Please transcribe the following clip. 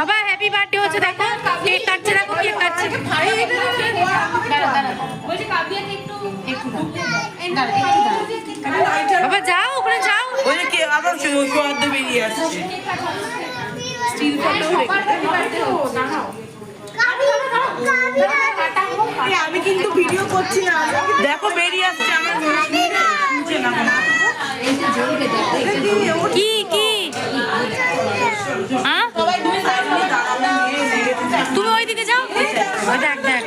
বাবা happy birthday হচ্ছে, দেখো কেক কাটছে, দেখো কেক কাটছে। বাবা যাও ওখানে যাও। ওই যে কে আবার সৌহার্দ্য বেরিয়ে আসছে। স্টিল ফটো আমি কিন্তু ভিডিও করছি না, দেখো বেরিয়ে আসছে আমার নিচে না। কি কি তুমি ওইদিকে যাও, দেখ দেখ